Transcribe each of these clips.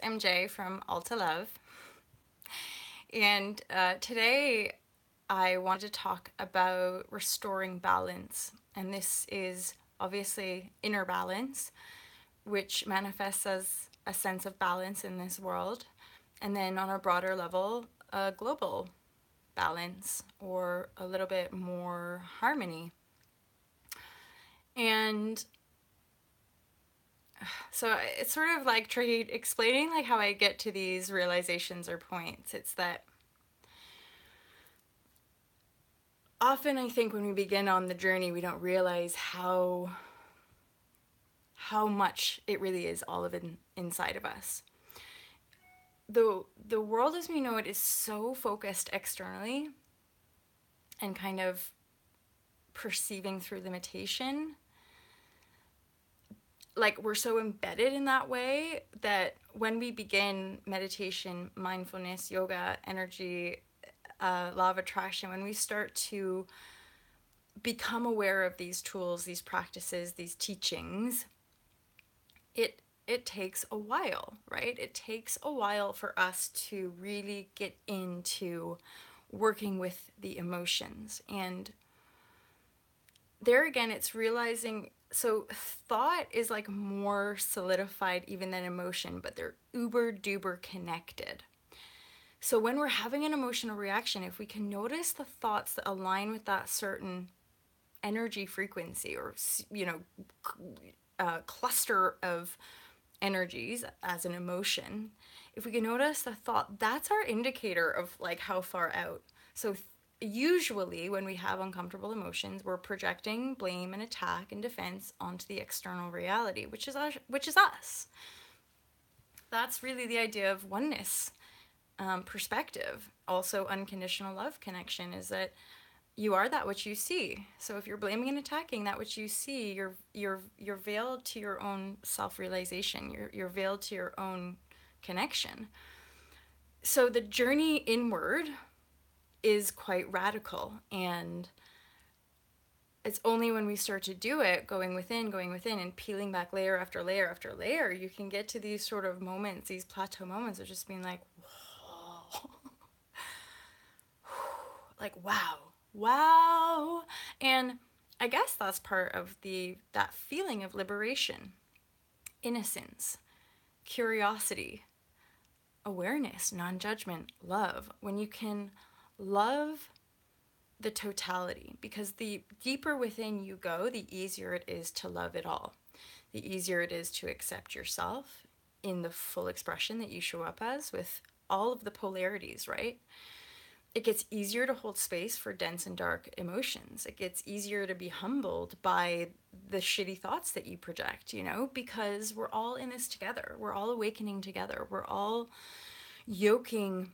MJ from Alta Love, and today I wanted to talk about restoring balance. And this is obviously inner balance, which manifests as a sense of balance in this world, and then on a broader level, a global balance or a little bit more harmony. And so it's sort of like tricky explaining like how I get to these realizations or points. It's that often I think when we begin on the journey, we don't realize how much it really is all of it inside of us. The world as we know it is so focused externally and kind of perceiving through limitation. Like we're so embedded in that way that when we begin meditation, mindfulness, yoga, energy, law of attraction, when we start to become aware of these tools, these practices, these teachings, it takes a while, right? It takes a while for us to really get into working with the emotions. And there again, it's realizing, so thought is like more solidified even than emotion, but they're uber duper connected. So when we're having an emotional reaction, if we can notice the thoughts that align with that certain energy frequency or, cluster of energies as an emotion, if we can notice the thought, that's our indicator of like how far out. So usually when we have uncomfortable emotions, we're projecting blame and attack and defense onto the external reality, which is us. That's really the idea of oneness perspective. Also, unconditional love connection is that you are that which you see. So if you're blaming and attacking that which you see, you're veiled to your own self-realization. You're veiled to your own connection. So the journey inward is quite radical, and it's only when we start to do it, going within, and peeling back layer after layer after layer, you can get to these sort of moments, these plateau moments of just being like, whoa, like wow. And I guess that's part of that feeling of liberation, innocence, curiosity, awareness, non-judgment, love. When you can love the totality, because the deeper within you go, the easier it is to love it all. The easier it is to accept yourself in the full expression that you show up as, with all of the polarities, right? It gets easier to hold space for dense and dark emotions. It gets easier to be humbled by the shitty thoughts that you project, because we're all in this together. We're all awakening together. We're all yoking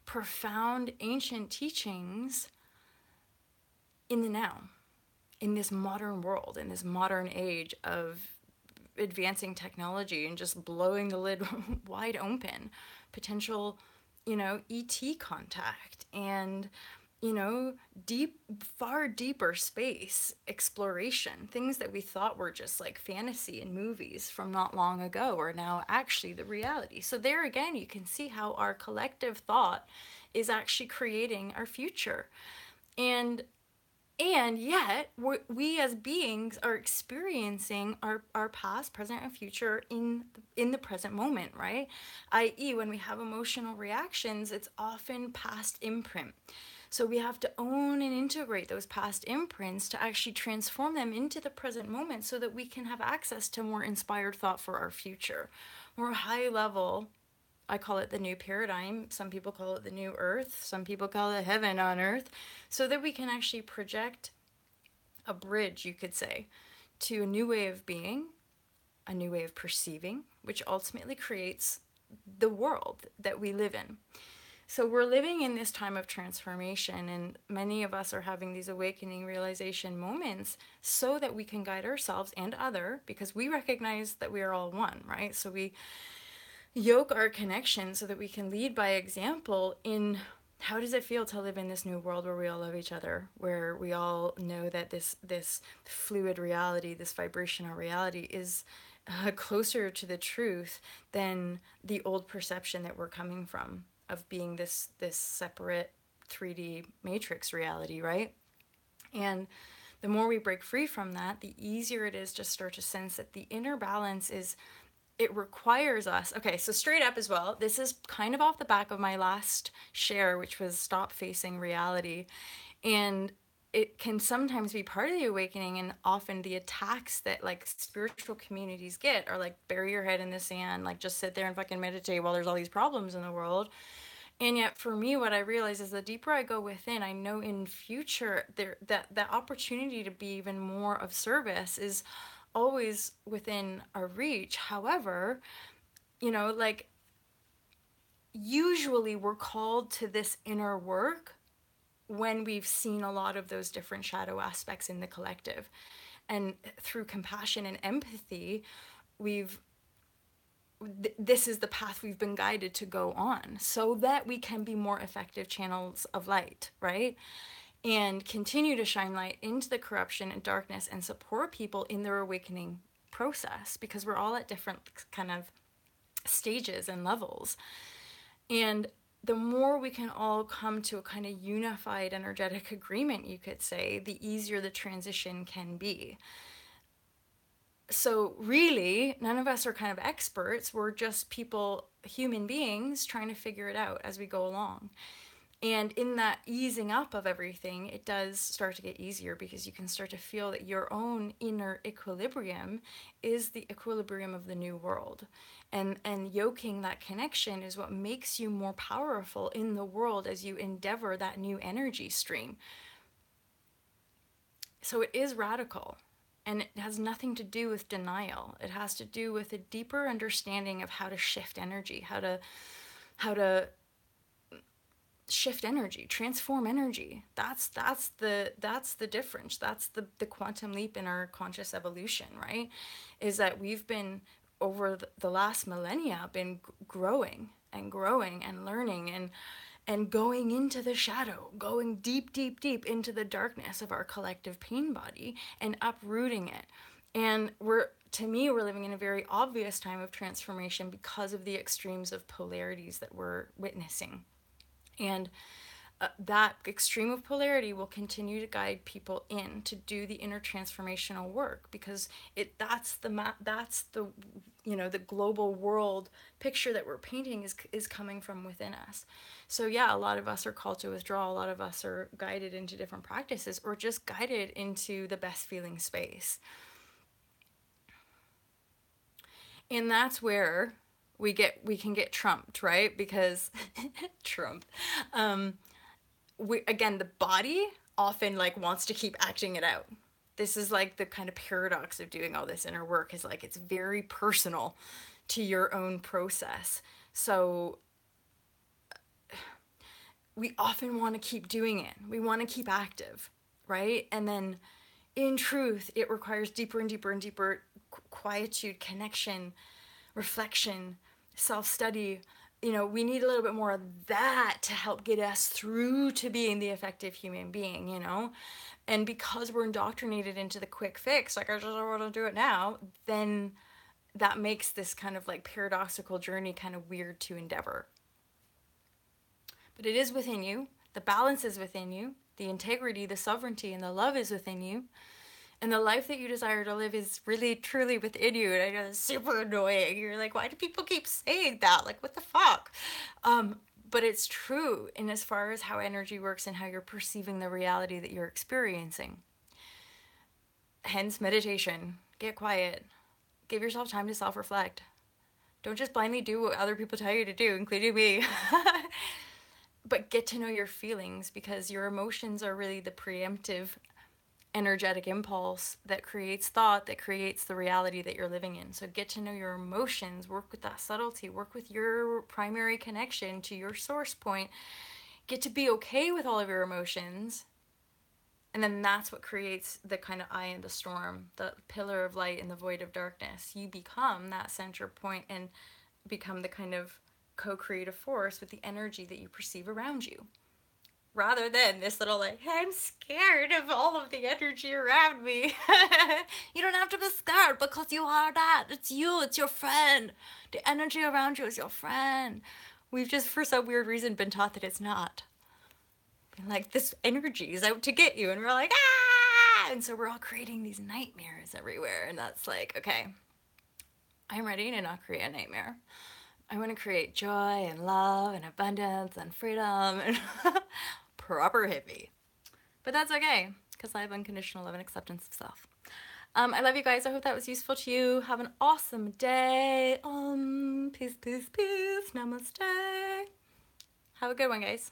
profound ancient teachings in the now, in this modern world, in this modern age of advancing technology and just blowing the lid wide open, potential ET contact and, far deeper space exploration. Things that we thought were just like fantasy in movies from not long ago are now actually the reality. So there again, you can see how our collective thought is actually creating our future. And yet, we as beings are experiencing our past, present, and future in the present moment, right? I.e., when we have emotional reactions, it's often past imprint. So we have to own and integrate those past imprints to actually transform them into the present moment so that we can have access to more inspired thought for our future, more high level. I call it the new paradigm. Some people call it the new earth. Some people call it heaven on earth. So that we can actually project a bridge, you could say, to a new way of being, a new way of perceiving, which ultimately creates the world that we live in. So we're living in this time of transformation, and many of us are having these awakening realization moments so that we can guide ourselves and other, because we recognize that we are all one, right? So we yoke our connection so that we can lead by example in how does it feel to live in this new world where we all love each other, where we all know that this fluid reality, this vibrational reality is closer to the truth than the old perception that we're coming from of being this separate 3D matrix reality, right? And the more we break free from that, the easier it is to start to sense that the inner balance is, it requires us. Okay, so straight up as well, this is kind of off the back of my last share, which was stop facing reality. And it can sometimes be part of the awakening, and often the attacks that like spiritual communities get are like bury your head in the sand, like just sit there and fucking meditate while there's all these problems in the world. And yet for me, what I realize is the deeper I go within, I know in future there that opportunity to be even more of service is always within our reach. However, like usually we're called to this inner work when we've seen a lot of those different shadow aspects in the collective. And through compassion and empathy, we've this is the path we've been guided to go on so that we can be more effective channels of light, right? And continue to shine light into the corruption and darkness and support people in their awakening process, because we're all at different kind of stages and levels. And the more we can all come to a kind of unified energetic agreement, you could say, the easier the transition can be. So really, none of us are kind of experts. We're just people, human beings, trying to figure it out as we go along. And in that easing up of everything, it does start to get easier, because you can start to feel that your own inner equilibrium is the equilibrium of the new world. And yoking that connection is what makes you more powerful in the world as you endeavor that new energy stream. So it is radical. And it has nothing to do with denial. It has to do with a deeper understanding of how to shift energy, how to shift energy, transform energy. That's the difference. That's the quantum leap in our conscious evolution, right? Is that we've been over the last millennia been growing and growing and learning and going into the shadow, going deep, deep, deep into the darkness of our collective pain body and uprooting it. And to me, we're living in a very obvious time of transformation because of the extremes of polarities that we're witnessing. And that extreme of polarity will continue to guide people in to do the inner transformational work, because that's the the global world picture that we're painting is coming from within us. So yeah, a lot of us are called to withdraw, a lot of us are guided into different practices, or just guided into the best feeling space. And that's where we can get trumped, right? Because Trump, again, the body often like wants to keep acting it out. This is like the kind of paradox of doing all this inner work, is like it's very personal to your own process. So we often want to keep doing it. We want to keep active, right? And then in truth, it requires deeper and deeper and deeper quietude, connection, reflection, self-study. We need a little bit more of that to help get us through to being the effective human being, And because we're indoctrinated into the quick fix, like I just want to do it now, then that makes this kind of like paradoxical journey kind of weird to endeavor. But it is within you. The balance is within you. The integrity, the sovereignty, and the love is within you. And the life that you desire to live is really, truly within you. And I know it's super annoying. You're like, why do people keep saying that? Like, what the fuck? But it's true in as far as how energy works and how you're perceiving the reality that you're experiencing. Hence, meditation. Get quiet. Give yourself time to self-reflect. Don't just blindly do what other people tell you to do, including me. But get to know your feelings, because your emotions are really the preemptive energetic impulse that creates thought, that creates the reality that you're living in. So get to know your emotions, work with that subtlety, work with your primary connection to your source point, get to be okay with all of your emotions. And then that's what creates the kind of eye in the storm, the pillar of light in the void of darkness. You become that center point and become the kind of co-creative force with the energy that you perceive around you. rather than this little like, I'm scared of all of the energy around me. You don't have to be scared because you are that. It's you, it's your friend. The energy around you is your friend. We've just, for some weird reason, been taught that it's not. Like, this energy is out to get you, and we're like, ah! And so we're all creating these nightmares everywhere, and that's like, okay, I'm ready to not create a nightmare. I want to create joy and love and abundance and freedom and proper hippie. But that's okay, because I have unconditional love and acceptance of self. I love you guys. I hope that was useful to you. Have an awesome day. Peace, peace, peace. Namaste. Have a good one, guys.